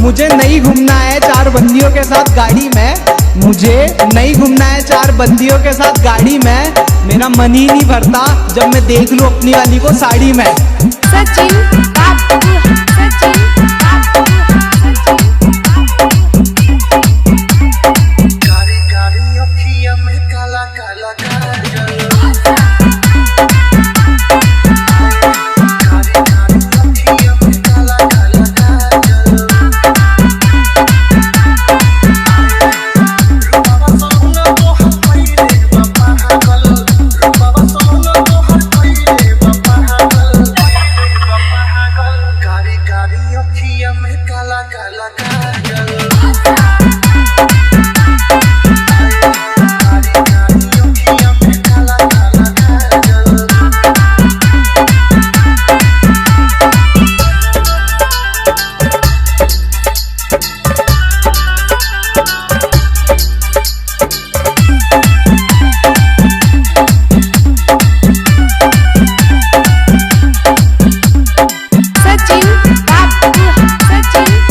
मुझे नहीं घूमना है चार बंदियों के साथ गाड़ी में, मुझे नहीं घूमना है चार बंदियों के साथ गाड़ी में। मेरा मन ही नहीं भरता जब मैं देख लूं अपनी वाली को साड़ी में। सचिन बाबू, सचिन बाबू, कारी कारी अखियां में काला काला काजल, कारी कारी अखियां में काला काला काजल, रूपावा सोना तोहर कइले बा पागल, रूपावा सोना तोहर कइले बा पागल, कारी कारी अखियां में काला काला काजल। सचिन बाबू, सचिन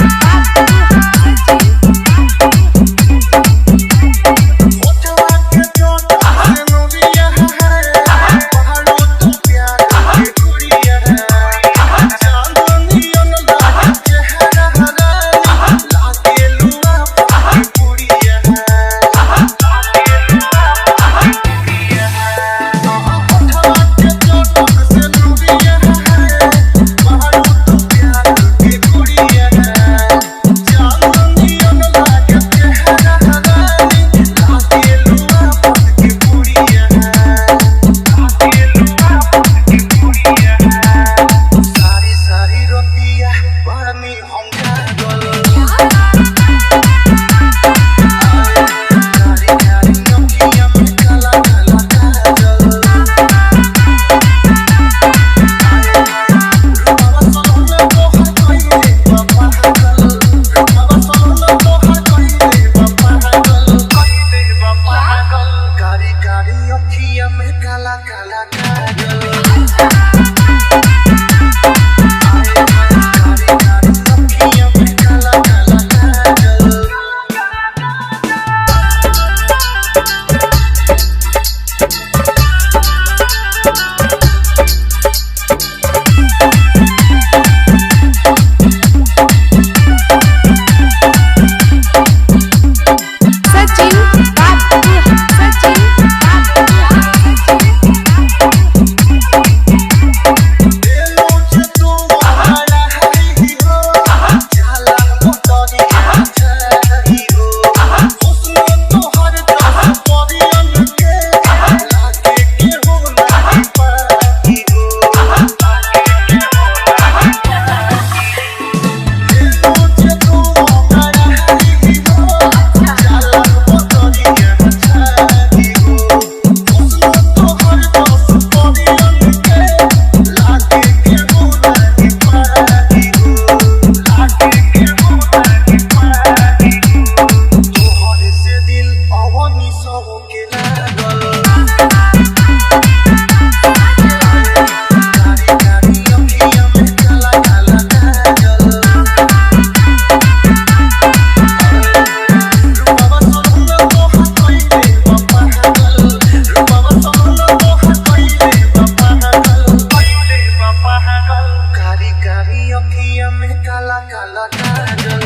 काला काला काला काला काजल।